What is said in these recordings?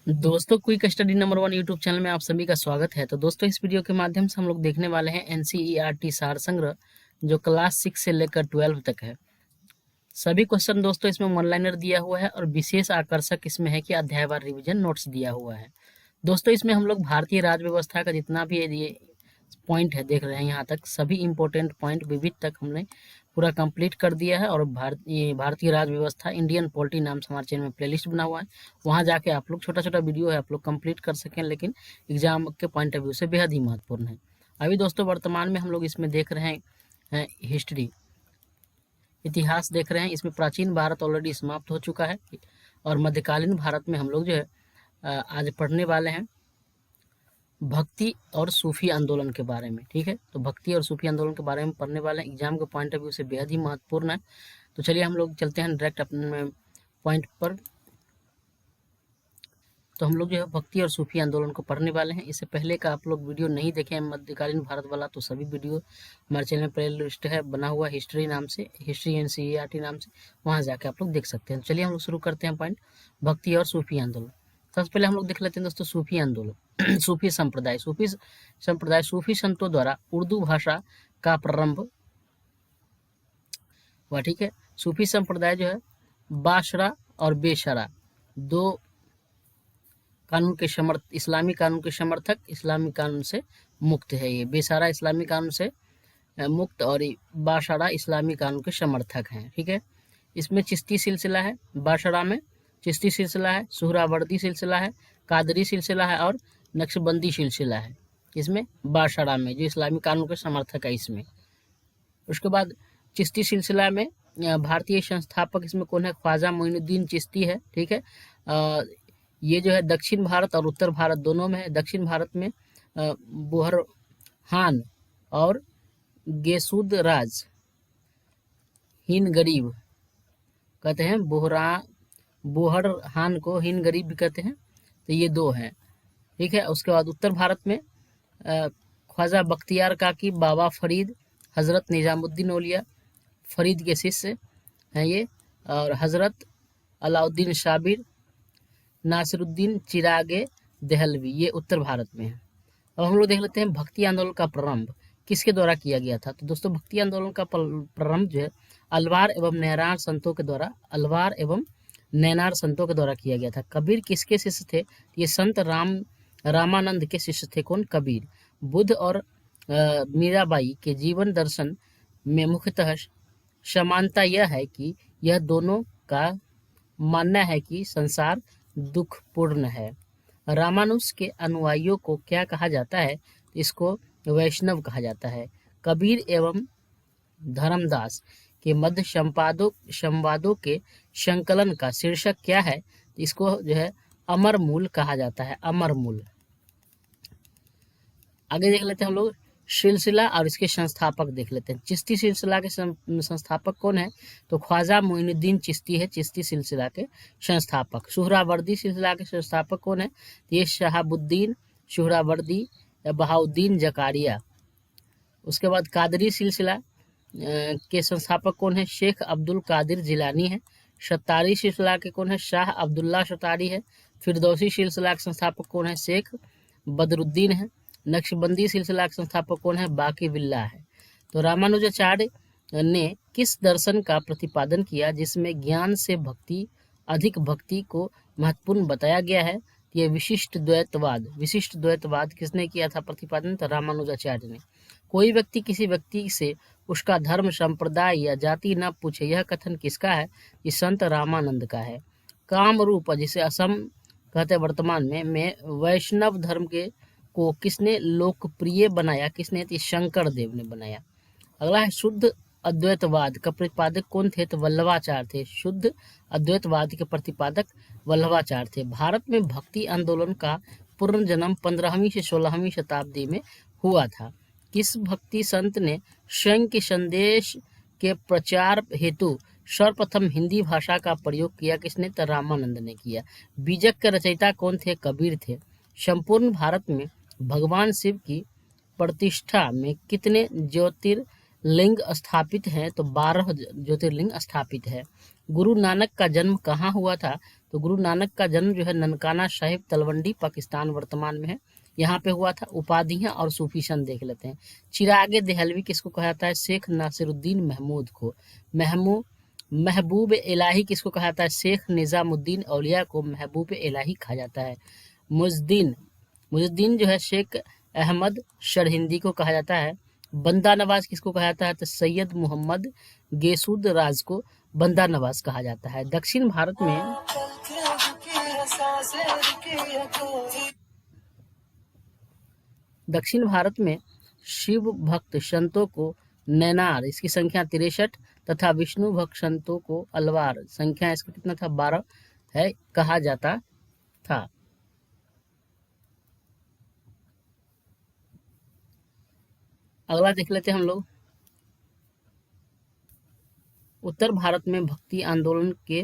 दोस्तों, quick study number 1 YouTube channel में आप सभी का स्वागत है। तो दोस्तों, इस वीडियो के माध्यम से हम लोग देखने वाले हैं एनसीईआरटी सार संग्रह, जो क्लास 6 से लेकर 12 तक है। सभी क्वेश्चन दोस्तों इसमें वन लाइनर दिया हुआ है और विशेष आकर्षक इसमें है कि अध्यायवार रिवीजन नोट्स दिया हुआ है। दोस्तों, इसमें हम लोग भारतीय राज्य व्यवस्था का जितना भी ये पॉइंट है देख रहे हैं, यहाँ तक सभी इंपॉर्टेंट पॉइंट विविध तक हमने पूरा कंप्लीट कर दिया है। और भारतीय राज्य व्यवस्था इंडियन पॉलिटी नाम से हमारे चैनल में प्लेलिस्ट बना हुआ है, वहाँ जाके आप लोग छोटा छोटा वीडियो है आप लोग कंप्लीट कर सकें, लेकिन एग्जाम के पॉइंट ऑफ व्यू से बेहद ही महत्वपूर्ण है। अभी दोस्तों वर्तमान में हम लोग इसमें देख रहे हैं हिस्ट्री, इतिहास देख रहे हैं। इसमें प्राचीन भारत ऑलरेडी समाप्त हो चुका है और मध्यकालीन भारत में हम लोग जो है आज पढ़ने वाले हैं भक्ति और सूफी आंदोलन के बारे में। ठीक है, तो भक्ति और सूफी आंदोलन के बारे में पढ़ने वाले हैं, एग्जाम के पॉइंट ऑफ व्यू से बेहद ही महत्वपूर्ण है। तो चलिए हम लोग चलते हैं डायरेक्ट अपने पॉइंट पर। तो हम लोग जो है भक्ति और सूफी आंदोलन को पढ़ने वाले हैं। इससे पहले का आप लोग वीडियो नहीं देखे हैं मध्यकालीन भारत वाला, तो सभी वीडियो हमारे चैनल में प्ले लिस्ट है बना हुआ हिस्ट्री नाम से, हिस्ट्री एनसीईआरटी नाम से, वहाँ जाके आप लोग देख सकते हैं। चलिए हम लोग शुरू करते हैं पॉइंट भक्ति और सूफी आंदोलन। सबसे पहले हम लोग देख लेते हैं दोस्तों सूफी आंदोलन। सूफी संप्रदाय, सूफी संतों द्वारा उर्दू भाषा का प्रारंभ हुआ। ठीक है, सूफी संप्रदाय जो है बाशरा और बेशरा दो कानून के इस्लामी कानून के समर्थक, इस्लामी कानून से मुक्त है। ये बेसारा इस्लामी कानून से मुक्त और बाशरा इस्लामी कानून के समर्थक हैं। ठीक है, इसमें चिश्ती सिलसिला है, बाशरा में चिश्ती सिलसिला है, सुहरावर्दी सिलसिला है, कादरी सिलसिला है और नक्शबंदी सिलसिला है इसमें बाशरा में, जो इस्लामी कानून के समर्थक है इसमें। उसके बाद चिश्ती सिलसिला में भारतीय संस्थापक इसमें कौन है? ख्वाजा मोइनुद्दीन चिश्ती है। ठीक है, ये जो है दक्षिण भारत और उत्तर भारत दोनों में है। दक्षिण भारत में बोहरहान और गेसूद राज हिन गरीब कहते हैं, बोहरहान को हिन गरीब भी कहते हैं, तो ये दो हैं। ठीक है, उसके बाद उत्तर भारत में ख्वाजा बख्तियार काकी, बाबा फरीद, हजरत निजामुद्दीन औलिया फरीद के शिष्य हैं ये, और हजरत अलाउद्दीन शाबिर, नासिरुद्दीन चिरागे देहलवी, ये उत्तर भारत में है। अब हम लोग देख लेते हैं भक्ति आंदोलन का प्रारंभ किसके द्वारा किया गया था। तो दोस्तों भक्ति आंदोलन का प्रारंभ जो है अलवार एवं नैनार संतों के द्वारा किया गया था। कबीर किसके शिष्य थे? ये संत रामानंद के शिष्य थे। कौन? कबीर। बुद्ध और मीराबाई के जीवन दर्शन में मुख्यतः समानता यह है कि यह दोनों का मानना है कि संसार दुखपूर्ण है। रामानुज के अनुयायियों को क्या कहा जाता है? इसको वैष्णव कहा जाता है। कबीर एवं धर्मदास के मध्य संवादों के संकलन का शीर्षक क्या है? इसको जो है अमर मूल कहा जाता है, अमर मूल। आगे देख लेते हैं हम लोग सिलसिला और इसके संस्थापक देख लेते हैं। चिश्ती सिलसिला के संस्थापक कौन है? तो ख्वाजा मोइनुद्दीन चिश्ती है चिश्ती सिलसिला के संस्थापक। सुहरावर्दी सिलसिला के संस्थापक कौन है? ये शहाबुद्दीन सुहरावर्दी या बहाउद्दीन जकारिया। उसके बाद कादरी सिलसिला के संस्थापक कौन है? शेख अब्दुल कादिर जिलानी है। शतारी सिलसिला के कौन है? शाह अब्दुल्ला शतारी है। फिरदौसी सिलसिला के संस्थापक कौन है? शेख बदरुद्दीन है। नक्शबंदी सिलसिला के संस्थापक कौन है? बाकी बिल्ला है। तो रामानुजाचार्य ने किस दर्शन का प्रतिपादन किया जिसमें ज्ञान से अधिक भक्ति को महत्वपूर्ण बताया गया है? यह विशिष्ट द्वैतवाद किसने किया था प्रतिपादन? तो रामानुजाचार्य ने। कोई व्यक्ति किसी व्यक्ति से उसका धर्म, संप्रदाय या जाति न पूछे, यह कथन किसका है? ये संत रामानंद का है। काम रूप, जिसे असम कहते हैं वर्तमान में वैष्णव धर्म को किसने लोकप्रिय बनाया? किसने? तो शंकर देव ने बनाया। अगला है शुद्ध अद्वैतवाद का प्रतिपादक कौन थे? तो वल्लभाचार्य थे। शुद्ध अद्वैतवाद के प्रतिपादक वल्लभाचार्य थे। भारत में भक्ति आंदोलन का पुनर्जन्म 15वीं से 16वीं शताब्दी में हुआ था। किस भक्ति संत ने स्वयं के संदेश के प्रचार हेतु सर्वप्रथम हिंदी भाषा का प्रयोग किया? किसने? तो रामानंद ने किया। बीजक के रचयिता कौन थे? कबीर थे। संपूर्ण भारत में भगवान शिव की प्रतिष्ठा में कितने लिंग स्थापित हैं तो 12 ज्योतिर्लिंग स्थापित है। गुरु नानक का जन्म कहाँ हुआ था? तो गुरु नानक का जन्म जो है ननकाना साहिब तलवंडी पाकिस्तान वर्तमान में है, यहाँ पे हुआ था। उपाधियां और सूफी संत देख लेते हैं। चिरागे देहलवी किसको कहा जाता है? शेख नासिरुद्दीन महमूद को। महबूब इलाही किसको कहा जाता है? शेख निजामुद्दीन औलिया को महबूब इलाही कहा जाता है। मुजुद्दीन जो है शेख अहमद सरहिंदी को कहा जाता है। बंदा नवाज किसको कहा जाता है? तो सैयद मोहम्मद गेसूद राज को बंदा नवाज कहा जाता है। दक्षिण भारत में शिव भक्त संतों को नैनार, इसकी संख्या 63, तथा विष्णु भक्त संतों को अलवार, संख्या इसका कितना था? 12 है, कहा जाता था। अगला देख लेते हैं हम लोग। उत्तर भारत में भक्ति आंदोलन के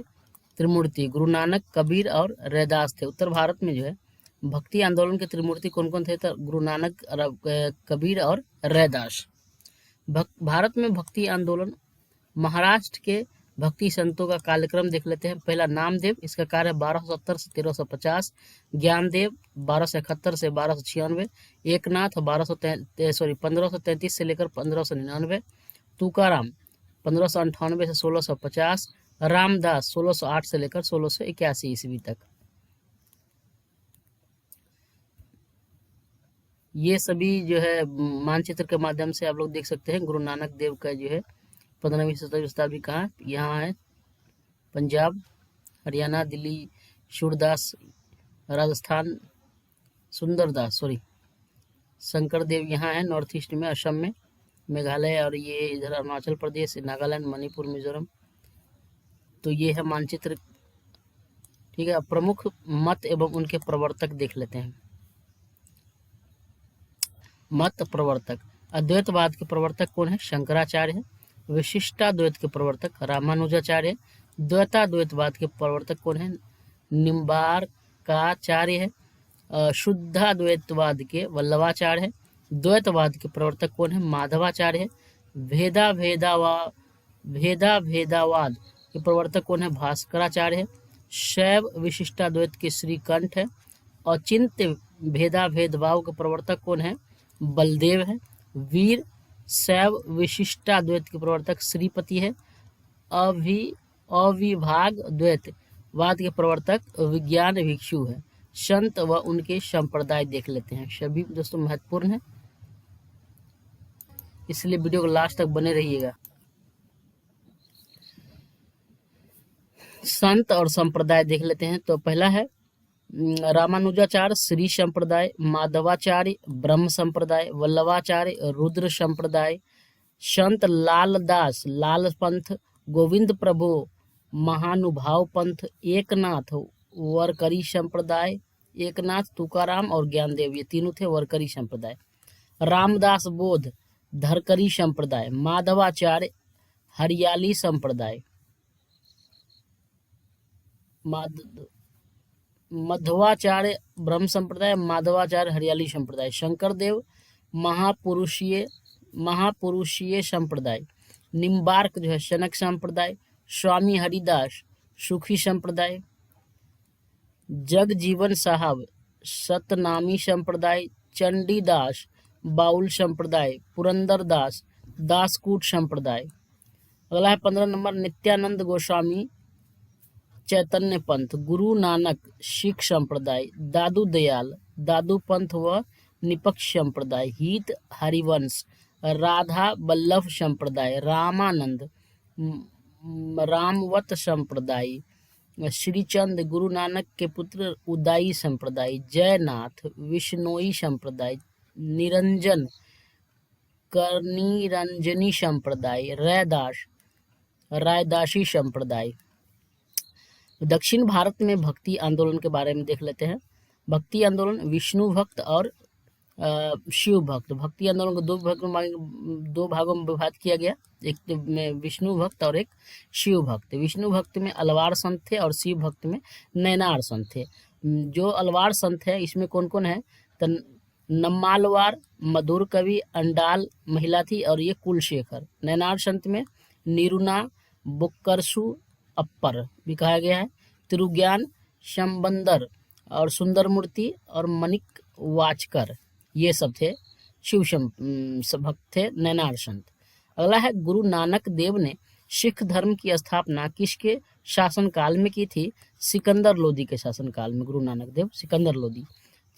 त्रिमूर्ति गुरु नानक, कबीर और रैदास थे। उत्तर भारत में जो है भक्ति आंदोलन के त्रिमूर्ति कौन कौन थे? तो गुरु नानक, कबीर और रैदास। भारत में भक्ति आंदोलन, महाराष्ट्र के भक्ति संतों का कालक्रम देख लेते हैं। पहला नामदेव, इसका कार्य 1270 से 1350। ज्ञानदेव 1271 से 1296। एकनाथ 1533 से लेकर 1599। तुकाराम 1598 से 1650। रामदास 1608 से लेकर 1681 ईस्वी तक। ये सभी जो है मानचित्र के माध्यम से आप लोग देख सकते हैं। गुरु नानक देव का जो है 15वीं शताब्दी कहाँ? यहाँ है पंजाब, हरियाणा, दिल्ली, सूरदास राजस्थान, सुंदरदास शंकर देव यहाँ है नॉर्थ ईस्ट में, असम में, मेघालय, और ये इधर अरुणाचल प्रदेश, नागालैंड, मणिपुर, मिजोरम। तो ये है मानचित्र, ठीक है। प्रमुख मत एवं उनके प्रवर्तक देख लेते हैं। मत प्रवर्तक, अद्वैतवाद के प्रवर्तक कौन है? शंकराचार्य है। विशिष्टाद्वैत के प्रवर्तक रामानुजाचार्य है। द्वैताद्वैतवाद के प्रवर्तक कौन है? निम्बार्काचार्य है। शुद्धाद्वैतवाद के वल्लभाचार्य है। द्वैतवाद के प्रवर्तक कौन है? माधवाचार्य है। भेदावाद के प्रवर्तक कौन है? भास्कराचार्य है। शैव विशिष्टाद्वैत के श्रीकंठ है। अचिंत्य भेदाभेदभाव के प्रवर्तक कौन है? बलदेव है। वीर शैव विशिष्टाद्वैत के प्रवर्तक श्रीपति है। अविभाग द्वैतवाद के प्रवर्तक विज्ञान भिक्षु है। संत व उनके संप्रदाय देख लेते हैं। सभी दोस्तों महत्वपूर्ण है, इसलिए वीडियो को लास्ट तक बने रहिएगा। संत और संप्रदाय देख लेते हैं। तो पहला है रामानुजाचार्य श्री संप्रदाय, माधवाचार्य ब्रह्म संप्रदाय, वल्लभाचार्य रुद्र संप्रदाय, संत लालदास लाल पंथ, गोविंद प्रभु महानुभाव पंथ, एकनाथ वरकरी संप्रदाय, एकनाथ, तुकाराम और ज्ञानदेव, ये तीनों थे वरकरी संप्रदाय। रामदास बोध धरकरी संप्रदाय, माधवाचार्य हरियाली संप्रदाय, मध्वाचार्य ब्रह्म संप्रदाय, माधवाचार्य हरियाली संप्रदाय। शंकरदेव महापुरुषीय संप्रदाय। निम्बार्क जो है शनक संप्रदाय। स्वामी हरिदास सुखी संप्रदाय। जगजीवन साहब सतनामी संप्रदाय। चंडीदास बाउल संप्रदाय। पुरंदरदास दासकूट संप्रदाय। अगला है 15 नंबर नित्यानंद गोस्वामी चैतन्य पंथ। गुरु नानक सिख संप्रदाय। दादू दयाल दादू पंथ व निपक्ष संप्रदाय। हित हरिवंश राधा बल्लभ संप्रदाय। रामानंद रामवत संप्रदाय। श्रीचंद गुरु नानक के पुत्र उदाई संप्रदाय। जयनाथ विष्णोई संप्रदाय। निरंजन करनिरंजनी संप्रदाय। रैदास रायदासी संप्रदाय। दक्षिण भारत में भक्ति आंदोलन के बारे में देख लेते हैं। भक्ति आंदोलन विष्णु भक्त और शिव भक्त। भक्ति आंदोलन को दो भागों में विभाजित किया गया, एक में विष्णु भक्त और एक शिव भक्त। विष्णु भक्त में अलवार संत थे और शिव भक्त में नैनार संत थे। जो अलवार संत है इसमें कौन कौन है? तो नम्मालवार, मधुर कवि, अंडाल महिला थी, और ये कुलशेखर। नैनार संत में नीरुना, बुक्करसु अप्पर भी कहा गया है। तिरुज्ञान शमबंदर और सुंदर मूर्ति और मणिक वाचकर, ये सब थे भक्त थे नैनार संत। अगला है गुरु नानक देव ने सिख धर्म की स्थापना किसके शासनकाल में की थी? सिकंदर लोदी के शासनकाल में गुरु नानक देव सिकंदर लोदी।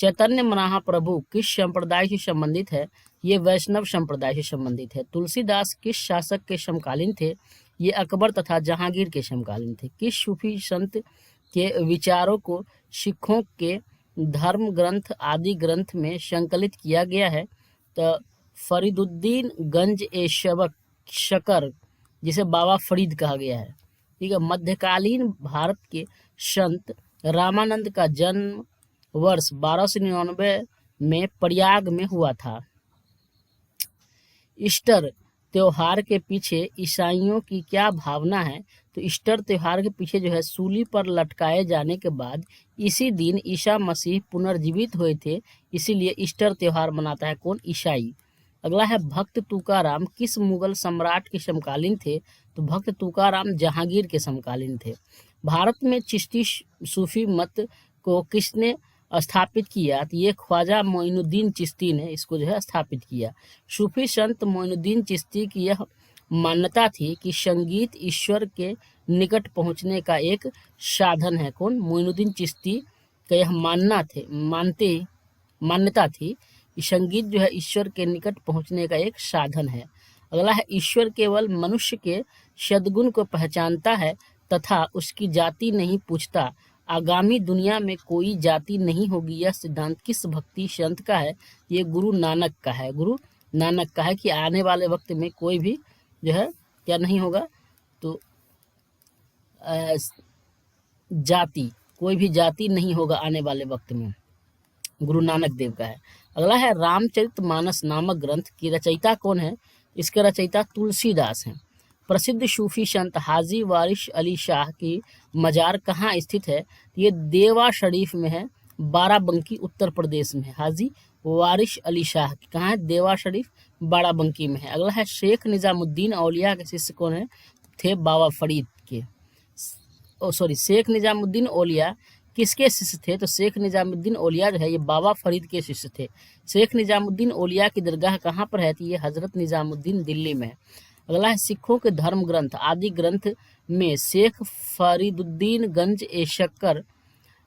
चैतन्य महाप्रभु किस संप्रदाय से संबंधित है? ये वैष्णव संप्रदाय से संबंधित है। तुलसीदास किस शासक के समकालीन थे? ये अकबर तथा जहांगीर के समकालीन थे। किस सूफी संत के विचारों को सिखों के धर्म ग्रंथ आदि ग्रंथ में संकलित किया गया है? तो फरीदुद्दीन गंज ए शकर, जिसे बाबा फरीद कहा गया है। ठीक है। मध्यकालीन भारत के संत रामानंद का जन्म वर्ष 1299 में प्रयाग में हुआ था। ईस्टर त्योहार के पीछे ईसाइयों की क्या भावना है? तो ईस्टर त्योहार के पीछे जो है सूली पर लटकाए जाने के बाद इसी दिन ईसा मसीह पुनर्जीवित हुए थे, इसीलिए ईस्टर त्योहार मनाता है कौन? ईसाई। अगला है भक्त तुकाराम किस मुगल सम्राट के समकालीन थे? तो भक्त तुकाराम जहांगीर के समकालीन थे। भारत में चिश्ती सूफी मत को किसने स्थापित किया? तो ये ख्वाजा मोइनुद्दीन चिश्ती ने इसको जो है स्थापित किया। सूफी संत मोइनुद्दीन चिश्ती की यह मान्यता थी कि संगीत ईश्वर के निकट पहुंचने का एक साधन है। कौन? मोइनुद्दीन चिश्ती का यह मान्यता थी कि संगीत जो है ईश्वर के निकट पहुंचने का एक साधन है। अगला है ईश्वर केवल मनुष्य के सद्गुण को पहचानता है तथा उसकी जाति नहीं पूछता। आगामी दुनिया में कोई जाति नहीं होगी, यह सिद्धांत किस भक्ति संत का है? ये गुरु नानक का है। गुरु नानक का है कि आने वाले वक्त में कोई भी जो है क्या नहीं होगा? तो कोई भी जाति नहीं होगा आने वाले वक्त में, गुरु नानक देव का है। अगला है रामचरितमानस नामक ग्रंथ की रचयिता कौन है? इसके रचयिता तुलसीदास हैं। प्रसिद्ध सूफी संत हाजी वारिश अली शाह की मजार कहाँ स्थित है? ये देवा शरीफ में है, बाराबंकी उत्तर प्रदेश में है। हाजी वारिश अली शाह कहाँ है? देवा शरीफ बाराबंकी में है। अगला है शेख निजामुद्दीन औलिया के शिष्य कौन है? थे बाबा फरीद के। शेख निजामुद्दीन औलिया किसके शिष्य थे? तो शेख निजामुद्दीन औलिया जो है ये बाबा फरीद के शिष्य थे। शेख निजामुद्दीन औलिया की दरगाह कहाँ पर है? तो ये हजरत निजामुद्दीन दिल्ली में है। अगला है सिखों के धर्म ग्रंथ आदि ग्रंथ में शेख फरीदुद्दीन गंज ए शक्कर,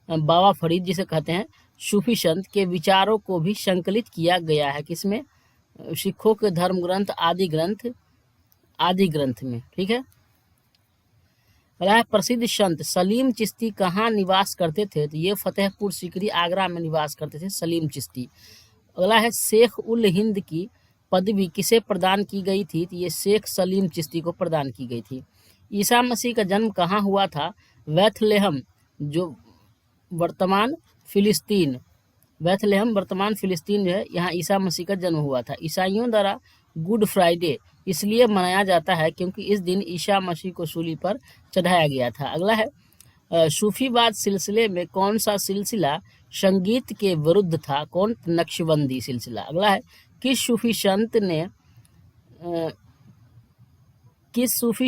बाबा फरीद जिसे कहते हैं, सूफी संत के विचारों को भी संकलित किया गया है। किसमें? सिखों के धर्म ग्रंथ आदि ग्रंथ में। ठीक है। अगला है प्रसिद्ध संत सलीम चिश्ती कहाँ निवास करते थे? तो ये फतेहपुर सीकरी आगरा में निवास करते थे सलीम चिश्ती। अगला है शेख उल हिंद की पदवी किसे प्रदान की गई थी? तो ये शेख सलीम चिश्ती को प्रदान की गई थी। ईसा मसीह का जन्म कहाँ हुआ था? बैथलेहम, जो वर्तमान फिलिस्तीन जो है, यहाँ ईसा मसीह का जन्म हुआ था। ईसाइयों द्वारा गुड फ्राइडे इसलिए मनाया जाता है क्योंकि इस दिन ईसा मसीह को सूली पर चढ़ाया गया था। अगला है सूफीवाद सिलसिले में कौन सा सिलसिला संगीत के विरुद्ध था? कौन? नक्शबंदी सिलसिला। अगला है किस सूफी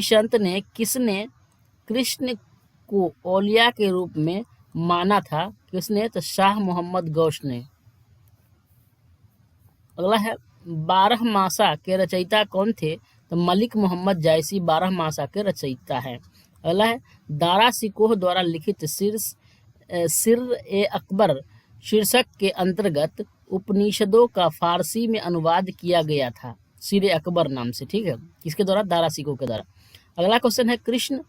संत ने किसने कृष्ण को औलिया के रूप में माना था? किसने? तो शाह मोहम्मद गौस ने। अगला है 12 मासा के रचयिता कौन थे? तो मलिक मोहम्मद जायसी 12 मासा के रचयिता है। अगला है दारा सिकोह द्वारा लिखित सिर ए अकबर शीर्षक के अंतर्गत उपनिषदों का फारसी में अनुवाद किया गया था, सिर ए अकबर नाम से। ठीक है। किसके द्वारा? दारा सिकोह के द्वारा। अगला क्वेश्चन है कृष्ण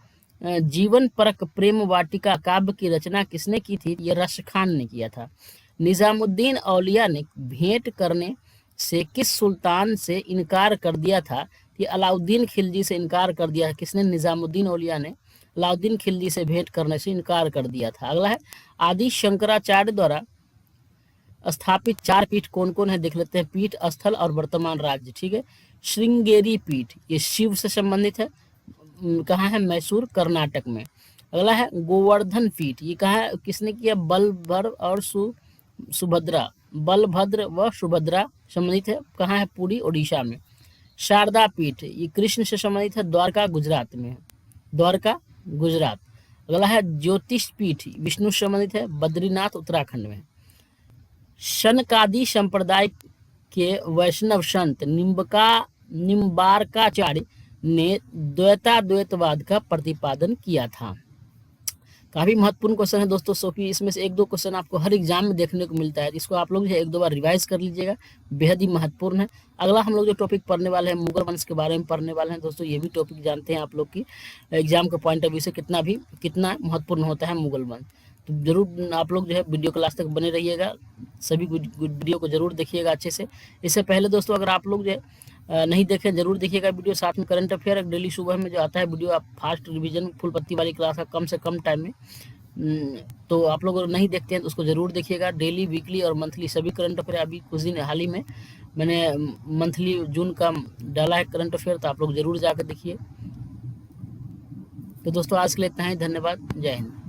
जीवन परक प्रेम वाटिका काव्य की रचना किसने की थी? ये रश खान ने किया था। निजामुद्दीन औलिया ने भेंट करने से किस सुल्तान से इनकार कर दिया था? ये अलाउद्दीन खिलजी से इनकार कर दिया है। किसने? निजामुद्दीन औलिया ने अलाउद्दीन खिलजी से भेंट करने से इनकार कर दिया था। अगला है आदि शंकराचार्य द्वारा स्थापित 4 पीठ कौन कौन है? देख लेते हैं। पीठ, स्थल और वर्तमान राज्य। ठीक है। श्रृंगेरी पीठ ये शिव से संबंधित है, कहाँ है? मैसूर कर्नाटक में। अगला है गोवर्धन पीठ, ये कहाँ है? किसने किया? बलभद्र और सुभद्रा बलभद्र व सुभद्रा संबंधित है, कहाँ है? पुरी ओडिशा में। शारदा पीठ, ये कृष्ण से संबंधित है, द्वारका गुजरात में है, द्वारका गुजरात। अगला है ज्योतिष पीठ, विष्णु से संबंधित है, बद्रीनाथ उत्तराखंड में। शनकादि संप्रदाय के वैष्णव संत निम्बारकाचार्य ने द्वैताद्वैतवाद का प्रतिपादन किया था। काफी महत्वपूर्ण क्वेश्चन है दोस्तों, सो कि इसमें से एक दो क्वेश्चन आपको हर एग्जाम में देखने को मिलता है, इसको आप लोग जो है एक दो बार रिवाइज कर लीजिएगा, बेहद ही महत्वपूर्ण है। अगला हम लोग जो टॉपिक पढ़ने वाले हैं मुगल वंश के बारे में पढ़ने वाले हैं दोस्तों। ये भी टॉपिक जानते हैं आप लोग की एग्जाम के पॉइंट ऑफ व्यू से कितना महत्वपूर्ण होता है मुगल वंश। तो जरूर आप लोग जो है वीडियो क्लास तक बने रहिएगा, सभी वीडियो को जरूर देखिएगा अच्छे से। इससे पहले दोस्तों अगर आप लोग जो है नहीं देखें जरूर देखिएगा वीडियो, साथ में करंट अफेयर डेली सुबह में जो आता है वीडियो, आप फास्ट रिवीजन फुल पत्ती वाली क्लास का कम से कम टाइम में, तो आप लोग नहीं देखते हैं तो उसको जरूर देखिएगा। डेली, वीकली और मंथली सभी करंट अफेयर, अभी कुछ दिन हाल ही में मैंने मंथली जून का डाला है करंट अफेयर, तो आप लोग जरूर जाकर देखिए। तो दोस्तों आज के लिए इतना ही, धन्यवाद, जय हिंद।